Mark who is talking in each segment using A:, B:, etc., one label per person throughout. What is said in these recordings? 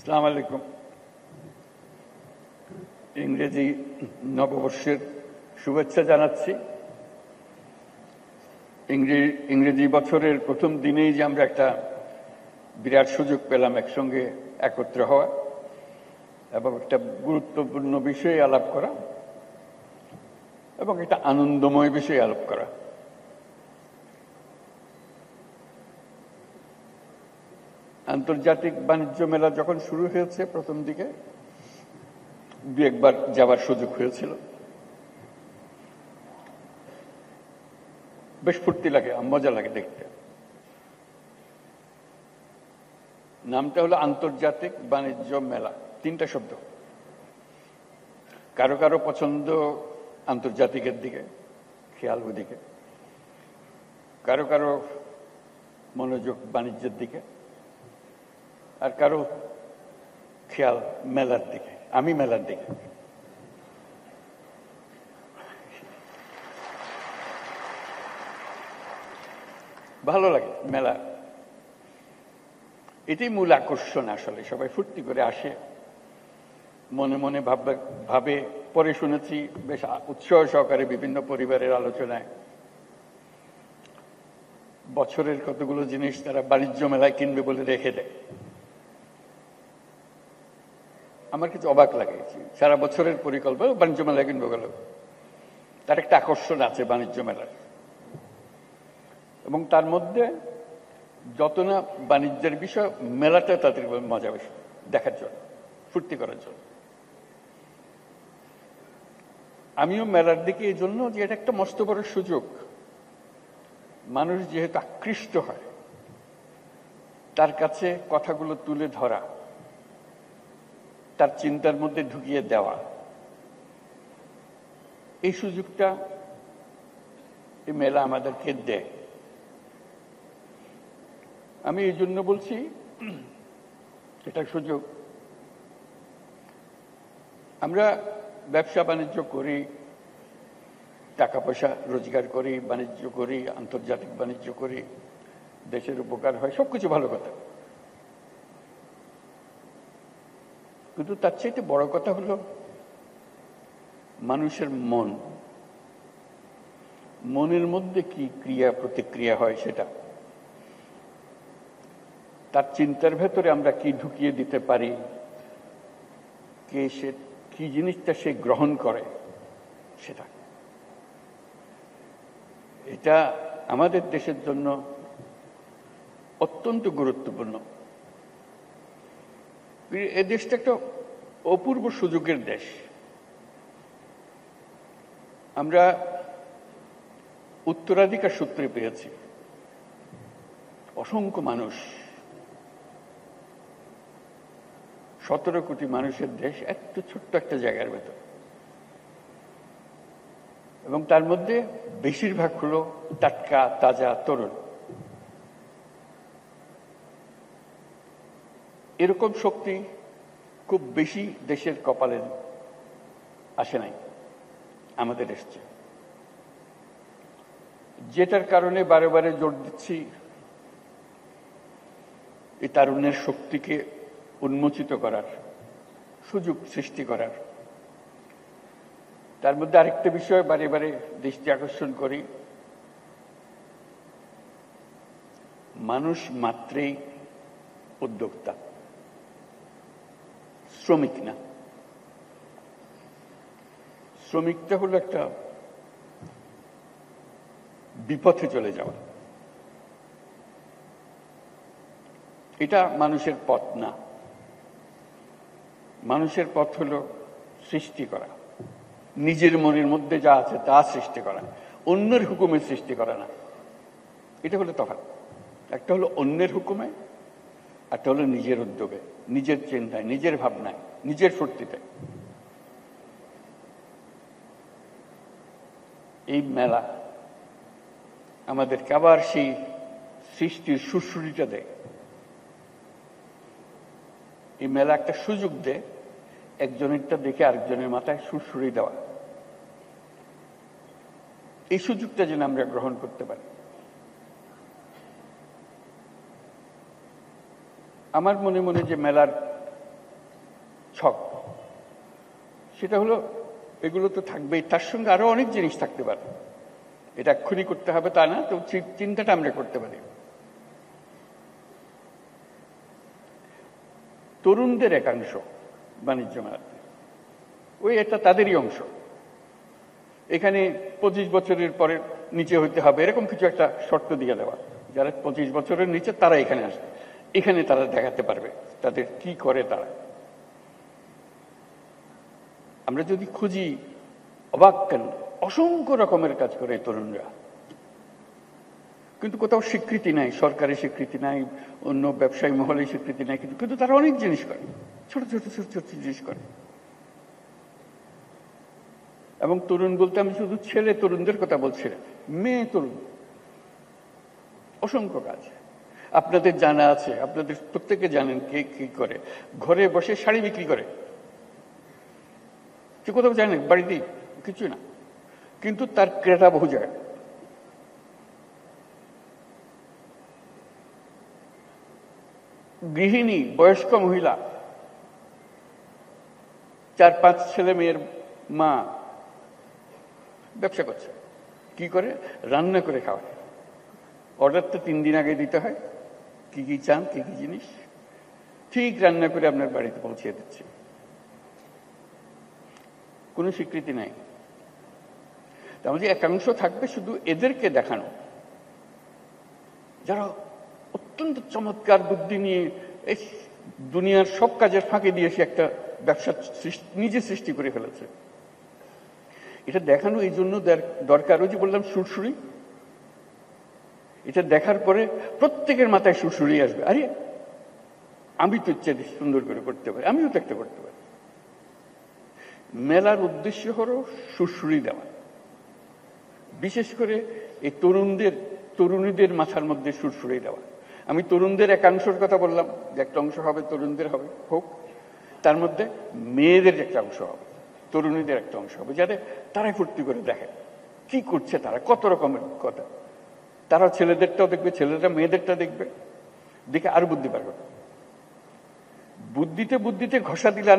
A: আসসালামু আলাইকুম। ইংরেজি নববর্ষের শুভেচ্ছা জানাচ্ছি। ইংরেজি বছরের প্রথম দিনেই যে আমরা একটা বিরাট সুযোগ পেলাম একসঙ্গে একত্র হওয়া এবং একটা গুরুত্বপূর্ণ বিষয়ে আলাপ করা এবং একটা আনন্দময় বিষয়ে আলাপ করা। আন্তর্জাতিক বাণিজ্য মেলা যখন শুরু হয়েছে প্রথম দিকে দু একবার যাবার সুযোগ হয়েছিল। বেশ ফুর্তি লাগে, মজা লাগে দেখতে। নামটা হলো আন্তর্জাতিক বাণিজ্য মেলা, তিনটা শব্দ। কারো কারো পছন্দ আন্তর্জাতিকের দিকে, খেয়াল ওদিকে, কারো কারো মনোযোগ বাণিজ্যের দিকে, আর কারো খেয়াল মেলার দিকে। আমি মেলার দিকে। ভালো লাগে মেলা, এটাই মূল আকর্ষণ। আসলে সবাই ফুর্তি করে আসে, মনে মনে ভাবে। পরে শুনেছি বেশ উৎসাহ সহকারে বিভিন্ন পরিবারের আলোচনায় বছরের কতগুলো জিনিস তারা বাণিজ্য মেলায় কিনবে বলে রেখে দেয়। আমার কিছু অবাক লাগে, সারা বছরের পরিকল্পনা বাণিজ্য মেলায় কিনবো গেল। তার একটা আকর্ষণ আছে বাণিজ্য মেলার, এবং তার মধ্যে যত না বাণিজ্যের বিষয়, মেলাটা তাদের মজা বেশি দেখার জন্য, ফুর্তি করার জন্য। আমিও মেলার দিকে এই জন্য যে এটা একটা মস্ত বড় সুযোগ। মানুষ যেহেতু আকৃষ্ট হয়, তার কাছে কথাগুলো তুলে ধরা, তার চিন্তার মধ্যে ঢুকিয়ে দেওয়া, এই সুযোগটা এই মেলা আমাদেরকে দেয়। আমি এই জন্য বলছি এটা সুযোগ। আমরা ব্যবসা বাণিজ্য করি, টাকা পয়সা রোজগার করি, বাণিজ্য করি, আন্তর্জাতিক বাণিজ্য করি, দেশের উপকার হয়, সবকিছু ভালো কথা। কিন্তু তার চাইতে বড় কথা হলো মানুষের মনের মধ্যে কি ক্রিয়া প্রতিক্রিয়া হয়, সেটা তার চিন্তার ভেতরে আমরা কি ঢুকিয়ে দিতে পারি, সে কি জিনিসটা সে গ্রহণ করে, সেটা। এটা আমাদের দেশের জন্য অত্যন্ত গুরুত্বপূর্ণ। এই দেশটা একটা অপূর্ব সুযোগের দেশ। আমরা উত্তরাধিকার সূত্রে পেয়েছি অসংখ্য মানুষ, 17 কোটি মানুষের দেশ, এত ছোট্ট একটা জায়গার ভেতর, এবং তার মধ্যে বেশিরভাগ হলো টাটকা, তাজা, তরুণ। এরকম শক্তি খুব বেশি দেশের কপালে আসে নাই, আমাদের এসছে। যেটার কারণে বারে বারে জোর দিচ্ছি এই তারুণ্যের শক্তিকে উন্মোচিত করার, সুযোগ সৃষ্টি করার। তার মধ্যে আরেকটা বিষয় বারে বারে দৃষ্টি আকর্ষণ করি, মানুষ মাত্রেই উদ্যোক্তা, শ্রমিক না। শ্রমিকটা হলো একটা বিপথে চলে যাওয়া। এটা মানুষের পথ না। মানুষের পথ হলো সৃষ্টি করা, নিজের মনের মধ্যে যা আছে তা সৃষ্টি করা, অন্যের হুকুমে সৃষ্টি করা না। এটা হলো তফাৎ। একটা হলো অন্যের হুকুমে, একটা হলো নিজের উদ্যোগে, নিজের চিন্তায়, নিজের ভাবনায়, নিজের ফুর্তিতে। এই মেলা আমাদেরকে আবার সেই সৃষ্টির সুশ্রুতিটা দেয়। এই মেলা একটা সুযোগ দেয় একজনেরটা দেখে আরেকজনের মাথায় সুরসুরি দেওয়া। এই সুযোগটা যেন আমরা গ্রহণ করতে পারি। আমার মনে মনে যে মেলার ছক, সেটা হলো এগুলো তো থাকবেই, তার সঙ্গে আরো অনেক জিনিস থাকতে পারে। এটা এক্ষুনি করতে হবে তা না, তো চিন্তাটা আমরা করতে পারি। তরুণদের একাংশ বাণিজ্য মেলাতে, ওই এটা তাদেরই অংশ। এখানে 25 বছরের পরে নিচে হইতে হবে এরকম কিছু একটা শর্ত দিয়ে দেওয়া, যারা 25 বছরের নিচে তারা এখানে আসবে, এখানে তারা দেখাতে পারবে তাদের কি করে তারা। আমরা যদি খুঁজি অবাক কেন, অসংখ্য রকমের কাজ করে তরুণরা, কিন্তু কোথাও স্বীকৃতি নাই, সরকারি স্বীকৃতি নাই, অন্য ব্যবসায়ী মহলে স্বীকৃতি নাই, কিন্তু তারা অনেক জিনিস করে, ছোট ছোট ছোট ছোট জিনিস করে। এবং তরুণ বলতে আমি শুধু ছেলে তরুণদের কথা বলছি না, মেয়ে তরুণ, অসংখ্য কাজ। আপনাদের জানা আছে, আপনাদের প্রত্যেকে জানেন কে কি করে। ঘরে বসে শাড়ি বিক্রি করে, কে কোথাও জানেন? বাড়িতেই কিছু না, কিন্তু তার ক্রেতা বহু জায়গায়। গৃহিণী, বয়স্ক মহিলা, 4-5 ছেলে মেয়ের মা ব্যবসা করছে। কি করে? রান্না করে খাওয়ায়। অর্ডার তো 3 দিন আগে দিতে হয়, কি কি চান, কি কি জিনিস, ঠিক রান্না করে আপনার বাড়িতে পৌঁছে দিচ্ছে। কোনো স্বীকৃতি নাই। তাহলে একাংশ থাকবে শুধু এদেরকে দেখানো, যারা অত্যন্ত চমৎকার বুদ্ধি নিয়ে এই দুনিয়ার সব কাজের ফাঁকে দিয়ে সে একটা ব্যবসা নিজে সৃষ্টি করে ফেলেছে। এটা দেখানো এই জন্য দরকার, ওই যে বললাম সুরসুরি, এটা দেখার পরে প্রত্যেকের মাথায় সুরসুরি আসবে, আরে আমি তো ইচ্ছে সুন্দর করে করতে পারি, আমিও তো একটা করতে পারি। মেলার উদ্দেশ্য হলো সুরসুরি দেওয়া, বিশেষ করে এই তরুণীদের মাথার মধ্যে সুরসুরি দেওয়া। আমি তরুণদের একাংশের কথা বললাম, যে একটা অংশ হবে তরুণদের হবে, হোক, তার মধ্যে মেয়েদের একটা অংশ হবে, তরুণীদের একটা অংশ হবে, যাতে তারাই ফুর্তি করে দেখে কি করছে তারা, কত রকমের কথা। তারা ছেলেদেরটাও দেখবে, ছেলেরা মেয়েদেরটা দেখবে, দেখে আরো বুদ্ধি বার করবে। বুদ্ধিতে ঘষা দিলে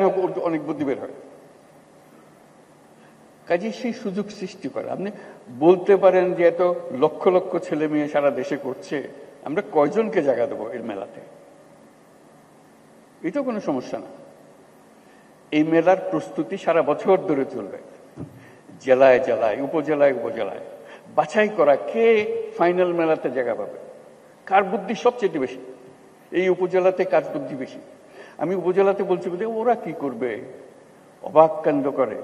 A: অনেক বুদ্ধি বের হয়। কাজে সেই সুযোগ সৃষ্টি করে। আপনি বলতে পারেন যে এত লক্ষ লক্ষ ছেলে মেয়ে সারা দেশে করছে, আমরা কয়জনকে জায়গা দেবো এর মেলাতে? এটাও কোনো সমস্যা না। এই মেলার প্রস্তুতি সারা বছর ধরে চলবে, জেলায় জেলায়, উপজেলায় উপজেলায় বাছাই করা কে ফাইনাল মেলাতে জায়গা পাবে, কার বুদ্ধি সবচেয়ে বেশি, এই উপজেলাতে কার বুদ্ধি বেশি। আমি উপজেলাতে বলছি বলতে ওরা কি করবে, অবাক কাণ্ড করে।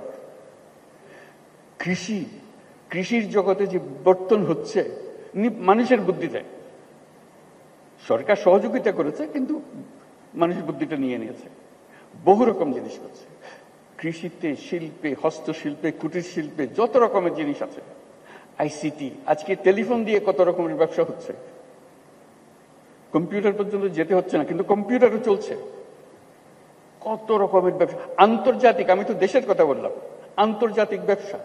A: কৃষির জগতে যে বর্তন হচ্ছে মানুষের বুদ্ধিতে, সরকার সহযোগিতা করেছে কিন্তু মানুষের বুদ্ধিটা নিয়ে নিয়েছে, বহু রকম জিনিস করছে। কৃষিতে, শিল্পে, হস্তশিল্পে, কুটির শিল্পে যত রকমের জিনিস আছে, আইসিটি, আজকে টেলিফোন দিয়ে কত রকমের ব্যবসা হচ্ছে, কম্পিউটার পর্যন্ত যেতে হচ্ছে না, কিন্তু কম্পিউটারও চলছে। কত রকমের ব্যবসা, আন্তর্জাতিক, আমি তো দেশের কথা বললাম, আন্তর্জাতিক ব্যবসা।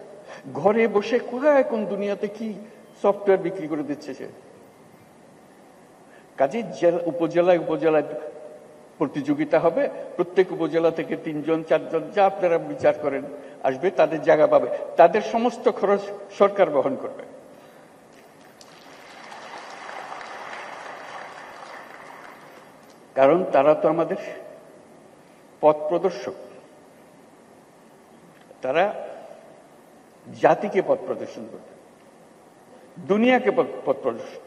A: ঘরে বসে কোথায় কোন দুনিয়াতে কি সফটওয়্যার বিক্রি করে দিচ্ছে সে। কাজে উপজেলায় উপজেলায় প্রতিযোগিতা হবে, প্রত্যেক উপজেলা থেকে 3-4 জন, যা আপনারা বিচার করেন, আসবে, তাদের জায়গা পাবে, তাদের সমস্ত খরচ সরকার বহন করবে। কারণ তারা তো আমাদের পথ প্রদর্শক, তারা জাতিকে পথ প্রদর্শন করবে, দুনিয়াকে পথ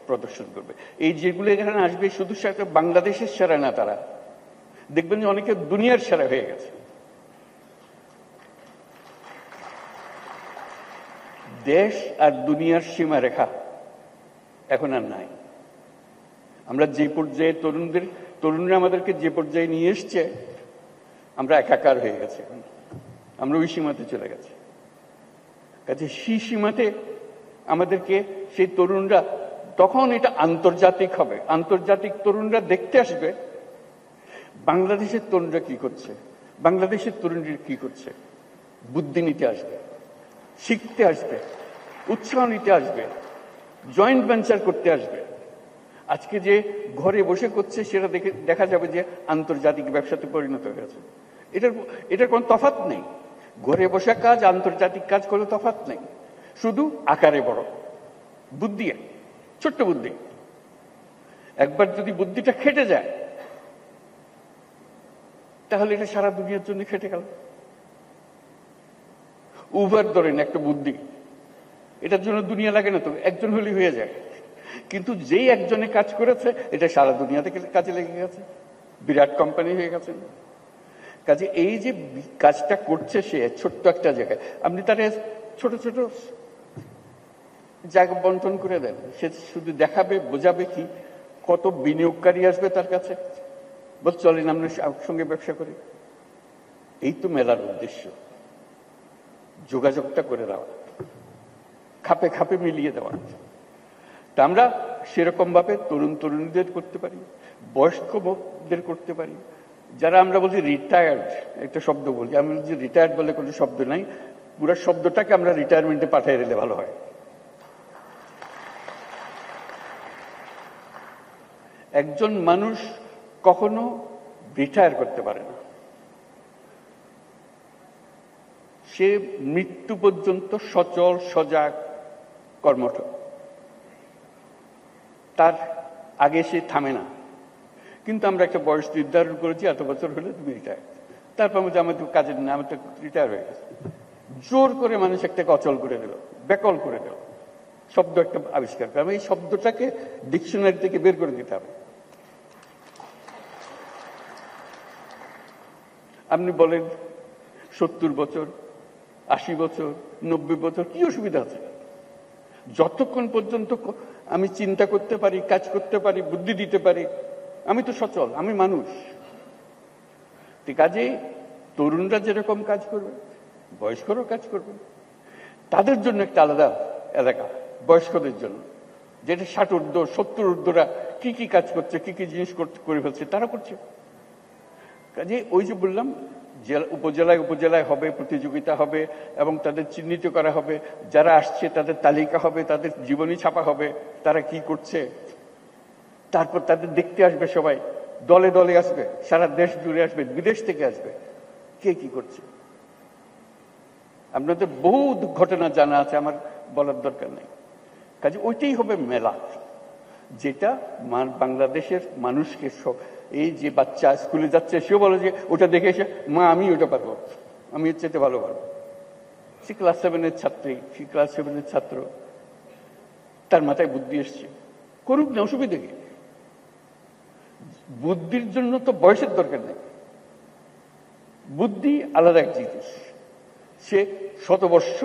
A: প্রদর্শন করবে। এই যেগুলো এখানে আসবে শুধু বাংলাদেশের সেরা না, তারা দেখবেন যে অনেকে দুনিয়ার সেরা হয়ে গেছে। দেশ আর দুনিয়ার সীমারেখা এখন আর নাই। আমরা যে পর্যায়ে তরুণরা আমাদেরকে যে পর্যায়ে নিয়ে এসছে, আমরা একাকার হয়ে গেছে, আমরা ওই সীমাতে চলে গেছি। কাজে সেই সীমাতে আমাদেরকে সেই তরুণরা, তখন এটা আন্তর্জাতিক হবে, আন্তর্জাতিক তরুণরা দেখতে আসবে বাংলাদেশের তরুণরা কি করছে, বাংলাদেশের তরুণরা কি করছে, বুদ্ধি নিতে আসবে, শিখতে আসবে, উৎসাহ নিতে আসবে, জয়েন্ট ভেঞ্চার করতে আসবে। আজকে যে ঘরে বসে করছে সেটা দেখা যাবে যে আন্তর্জাতিক ব্যবসাতে পরিণত হয়েছে। এটার এটার কোনো তফাৎ নেই। ঘরে বসে কাজ, আন্তর্জাতিক কাজ কোনো তফাৎ নেই, শুধু আকারে বড়। বুদ্ধি, ছোট্ট বুদ্ধি। একবার যদি বুদ্ধিটা খেটে যায়, তাহলে এটা সারা দুনিয়ার জন্য খেটে গেল। উবার ধরেন একটা বুদ্ধি, এটার জন্য দুনিয়া লাগে না তো, একজন হলেই হয়ে যায়। কিন্তু যেই একজনে কাজ করেছে, এটা সারা দুনিয়া থেকে কাজে লেগে গেছে, বিরাট কোম্পানি হয়ে গেছে। কাজে এই যে কাজটা করছে সে ছোট্ট একটা জায়গায়, আপনি তার ছোট ছোট জায়গা বন্টন করে দেন, সে শুধু দেখাবে, বোঝাবে কি, কত বিনিয়োগকারী আসবে তার কাছে, বল চলেন আমরা সঙ্গে ব্যবসা করি। এই তো মেলার উদ্দেশ্য, যোগাযোগটা করে দেওয়া, খাপে খাপে মিলিয়ে দেওয়া। তা আমরা সেরকম ভাবে তরুণ তরুণীদের করতে পারি, বয়স্কদের করতে পারি। যারা আমরা বলছি রিটায়ার্ড, একটা শব্দ বলি, আমি বলছি রিটায়ার্ড বলে কোনো শব্দ নাই, পুরো শব্দটাকে আমরা রিটায়ারমেন্টে পাঠিয়ে দিলে ভালো হয়। একজন মানুষ কখনো রিটায়ার করতে পারে না, সে মৃত্যু পর্যন্ত সচল সজাগ কর্মঠ, তার আগে সে থামে না। কিন্তু আমরা একটা বয়স নির্ধারণ করেছি, এত বছর হলে তুমি রিটায়ার, তারপর আমাদের কাজের না, আমি তো রিটায়ার হয়ে গেছে। জোর করে মানুষ একটাকে অচল করে দিল, বেকল করে দিল, শব্দ একটা আবিষ্কার করে। এই শব্দটাকে ডিকশনারি থেকে বের করে দিতে হবে। আপনি বলেন 70 বছর, 80 বছর, 90 বছর, কি অসুবিধা আছে? যতক্ষণ পর্যন্ত আমি চিন্তা করতে পারি, কাজ করতে পারি, বুদ্ধি দিতে পারি, আমি তো সচল, আমি মানুষ। কাজে তরুণরা যেরকম কাজ করবে, বয়স্করাও কাজ করবে। তাদের জন্য একটা আলাদা এলাকা, বয়স্কদের জন্য, যেটা 60 ঊর্ধ্ব 70 ঊর্ধ্বরা কি কি কাজ করছে, কি কি জিনিস করে ফেলছে, তারা করছে। কাজে ওই যে বললাম, উপজেলায় উপজেলায় হবে, প্রতিযোগিতা হবে, এবং তাদের চিহ্নিত করা হবে, যারা আসছে তাদের তালিকা হবে, তাদের জীবনী ছাপা হবে, তারা কি করছে। তারপর তাদের দেখতে আসবে সবাই, দলে দলে আসবে, সারা দেশ জুড়ে আসবে, বিদেশ থেকে আসবে, কে কি করছে। আপনাদের বহু ঘটনা জানা আছে, আমার বলার দরকার নেই। কাজে ওইটাই হবে মেলা, যেটা বাংলাদেশের মানুষকে, এই যে বাচ্চা স্কুলে যাচ্ছে সেও বলে যে ওটা দেখে এসে, মা আমি ওটা পারবো, আমি এর চাইতে ভালো পারবো। সে ক্লাস 7-এর ছাত্রী, সে ক্লাস 7-এর ছাত্র, তার মাথায় বুদ্ধি এসছে, করুক না, অসুবিধা কি? বুদ্ধির জন্য তো বয়সের দরকার নেই, বুদ্ধি আলাদা এক জিনিস। সে 100 বর্ষ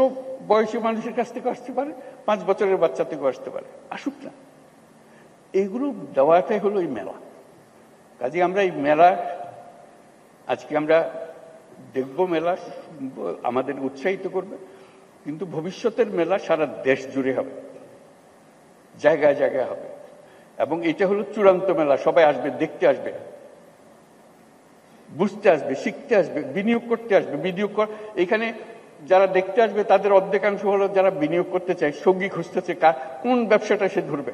A: বয়সী মানুষের কাছ থেকে আসতে পারে, 5 বছরের বাচ্চা থেকেও আসতে পারে, আসুক না। এইগুলো দেওয়াটাই হলো এই মেলা। কাজে আমরা এই মেলা, আজকে আমরা দেখব, মেলা আমাদের উৎসাহিত করবে, কিন্তু ভবিষ্যতের মেলা সারা দেশ জুড়ে হবে, জায়গায় জায়গায় হবে। এবং এটা হলো চূড়ান্ত মেলা, সবাই আসবে, দেখতে আসবে, বুঝতে আসবে, শিখতে আসবে, বিনিয়োগ করতে আসবে। এখানে যারা দেখতে আসবে তাদের অর্ধেকাংশ হলো যারা বিনিয়োগ করতে চায়, সঙ্গী খুঁজতেছে, কোন ব্যবসাটা সে ধরবে,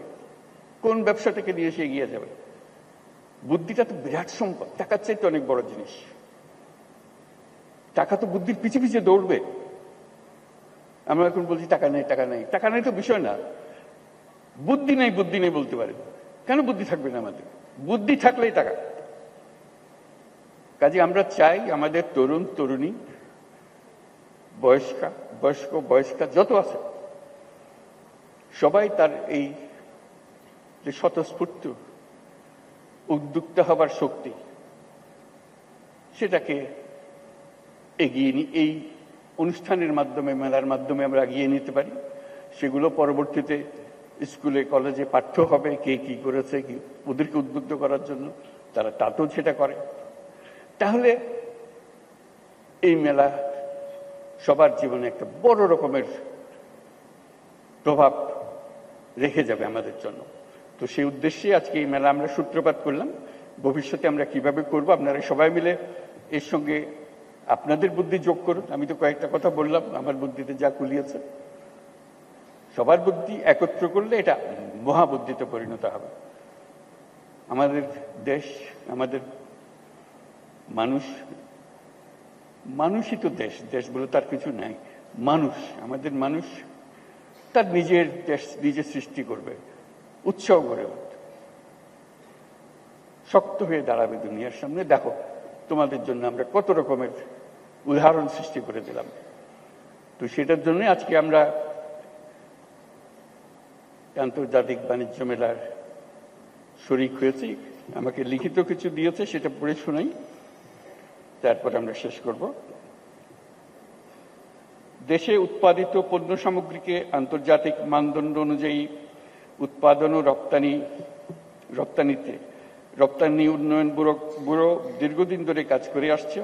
A: কোন ব্যবসাটাকে নিয়ে সে এগিয়ে যাবে। বুদ্ধিটা তো বিরাট সম্পদ, টাকার চাইতে অনেক বড় জিনিস। টাকা তো বুদ্ধির পিছে পিছে দৌড়বে। আমরা এখন বলছি টাকা নেই, টাকা নেই, টাকা নেই তো বিষয় না, বুদ্ধি নেই, বুদ্ধি নেই বলতে পারে। কেন বুদ্ধি থাকবে না আমাদের? বুদ্ধি থাকলেই টাকা। কাজে আমরা চাই আমাদের তরুণ তরুণী, বয়স্কা যত আছে, সবাই তার এই যে স্বতঃস্ফূর্ত উদ্যোক্তা হবার শক্তি, সেটাকে এগিয়ে এই অনুষ্ঠানের মাধ্যমে, মেলার মাধ্যমে আমরা এগিয়ে নিতে পারি। সেগুলো পরবর্তীতে স্কুলে কলেজে পাঠ্য হবে, কে কি করেছে, কি ওদেরকে উদ্বুদ্ধ করার জন্য তারা তাতেও সেটা করে। তাহলে এই মেলা সবার জীবনে একটা বড় রকমের প্রভাব রেখে যাবে আমাদের জন্য। তো সেই উদ্দেশ্যে আজকে এই মেলা আমরা সূত্রপাত করলাম। ভবিষ্যতে আমরা কিভাবে করব, আপনারা সবাই মিলে এর সঙ্গে আপনাদের বুদ্ধি যোগ করুন। আমি তো কয়েকটা কথা বললাম, আমার বুদ্ধিতে যা কুলিয়েছে, সবার বুদ্ধি একত্র করলে এটা মহাবুদ্ধিতে পরিণত হবে। আমাদের দেশ, আমাদের মানুষ মানুষই তো দেশ, দেশ বলে তার কিছু নাই। মানুষ, আমাদের মানুষ তার নিজের দেশ নিজে সৃষ্টি করবে, উৎসাহ করে শক্ত হয়ে দাঁড়াবে দুনিয়ার সামনে। দেখো তোমাদের জন্য আমরা কত রকমের উদাহরণ সৃষ্টি করে দিলাম। তো সেটার জন্য আজকে আমরা আন্তর্জাতিক বাণিজ্য মেলার শরিক হয়েছি। আমাকে লিখিত কিছু দিয়েছে, সেটা পড়ে শোনাই, তারপর আমরা শেষ করব। দেশে উৎপাদিত পণ্য সামগ্রীকে আন্তর্জাতিক মানদণ্ড অনুযায়ী উৎপাদন ও রপ্তানিতে রপ্তানি উন্নয়ন ব্যুরো দীর্ঘদিন ধরে কাজ করে আসছে।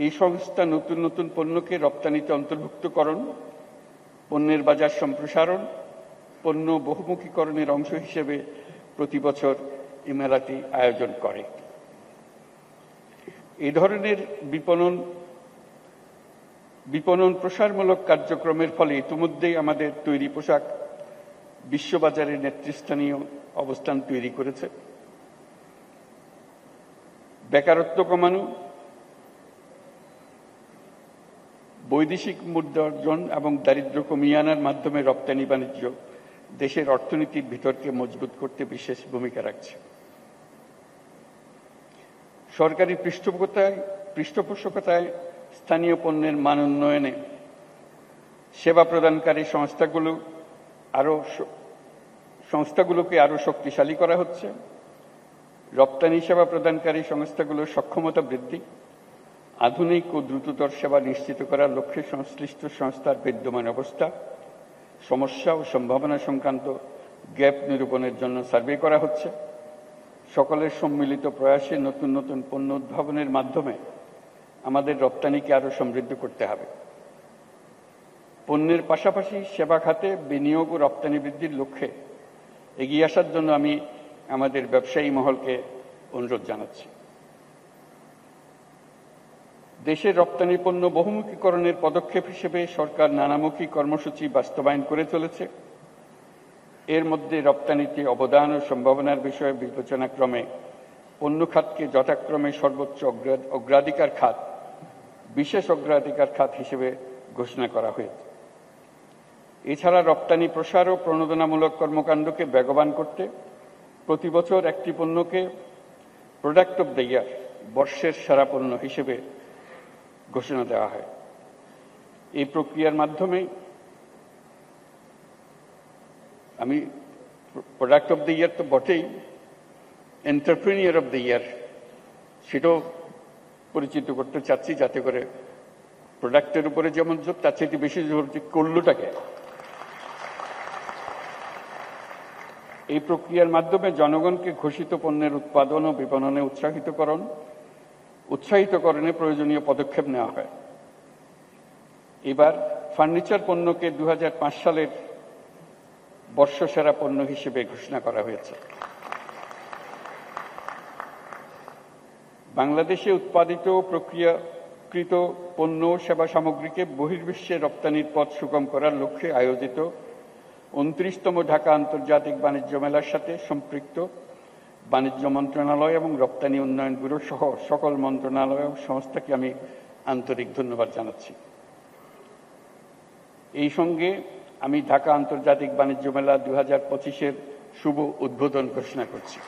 A: এই সংস্থা নতুন নতুন পণ্যকে রপ্তানিতে অন্তর্ভুক্তকরণ, পণ্যের বাজার সম্প্রসারণ, পণ্য বহুমুখীকরণের অংশ হিসেবে প্রতি বছর এই মেলাটি আয়োজন করে। এই ধরনের বিপণন প্রসারমূলক কার্যক্রমের ফলে ইতিমধ্যেই আমাদের তৈরি পোশাক বিশ্ববাজারে নেতৃস্থানীয় অবস্থান তৈরি করেছে। বেকারত্ব কমানো, বৈদেশিক মুদ্রা অর্জন এবং দারিদ্র্য কমিয়ে আনার মাধ্যমে রপ্তানি বাণিজ্য দেশের অর্থনীতির ভিতরকে মজবুত করতে বিশেষ ভূমিকা রাখছে। সরকারি পৃষ্ঠপোষকতায় স্থানীয় পণ্যের মান উন্নয়নে সেবা প্রদানকারী সংস্থাগুলোকে আরো শক্তিশালী করা হচ্ছে। রপ্তানি সেবা প্রদানকারী সংস্থাগুলোর সক্ষমতা বৃদ্ধি, আধুনিক ও দ্রুততর সেবা নিশ্চিত করার লক্ষ্যে সংশ্লিষ্ট সংস্থার বিদ্যমান অবস্থা, সমস্যা ও সম্ভাবনা সংক্রান্ত গ্যাপ নিরূপণের জন্য সার্ভে করা হচ্ছে। সকলের সম্মিলিত প্রয়াসে নতুন নতুন পণ্য উদ্ভাবনের মাধ্যমে আমাদের রপ্তানিকে আরো সমৃদ্ধ করতে হবে। পণ্যের পাশাপাশি সেবা খাতে বিনিয়োগ ও রপ্তানি বৃদ্ধির লক্ষ্যে এগিয়ে আসার জন্য আমি আমাদের ব্যবসায়ী মহলকে অনুরোধ জানাচ্ছি। দেশের রপ্তানি পণ্য বহুমুখীকরণের পদক্ষেপ হিসেবে সরকার নানামুখী কর্মসূচি বাস্তবায়ন করে চলেছে। এর মধ্যে রপ্তানিতে অবদান ও সম্ভাবনার বিষয়ে বিবেচনাক্রমে পণ্য খাতকে যথাক্রমে সর্বোচ্চ অগ্রাধিকার খাত, বিশেষ অগ্রাধিকার খাত হিসেবে ঘোষণা করা হয়েছে। এছাড়া রপ্তানি প্রসার ও প্রণোদনামূলক কর্মকাণ্ডকে বেগবান করতে প্রতি বছর একটি পণ্যকে প্রোডাক্ট অব দ্য ইয়ার, বর্ষের সেরা পণ্য হিসেবে ঘোষণা দেওয়া হয়। এই প্রক্রিয়ার মাধ্যমে আমি প্রোডাক্ট অব দ্য ইয়ার তো বটেই, এন্টারপ্রেনিয়র অব দ্য ইয়ার সেটাও পরিচিত করতে চাচ্ছি, যাতে করে প্রোডাক্টের উপরে যেমন জোর, তার চেয়ে বেশি জোর যে করলটাকে। এই প্রক্রিয়ার মাধ্যমে জনগণকে ঘোষিত পণ্যের উৎপাদন ও বিপণনে উৎসাহিতকরণে প্রয়োজনীয় পদক্ষেপ নেওয়া হয়। এবার ফার্নিচার পণ্যকে 2005 সালের বর্ষসেরা পণ্য হিসেবে ঘোষণা করা হয়েছে। বাংলাদেশে উৎপাদিত প্রক্রিয়াকৃত পণ্য ও সেবা সামগ্রীকে বহির্বিশ্বে রপ্তানির পথ সুগম করার লক্ষ্যে আয়োজিত 29তম ঢাকা আন্তর্জাতিক বাণিজ্য মেলার সাথে সম্পৃক্ত বাণিজ্য মন্ত্রণালয় এবং রপ্তানি উন্নয়ন ব্যুরো সহ সকল মন্ত্রণালয় ও সংস্থাকে আমি আন্তরিক ধন্যবাদ জানাচ্ছি। এই সঙ্গে আমি ঢাকা আন্তর্জাতিক বাণিজ্য মেলা 2025-এর শুভ উদ্বোধন ঘোষণা করছি।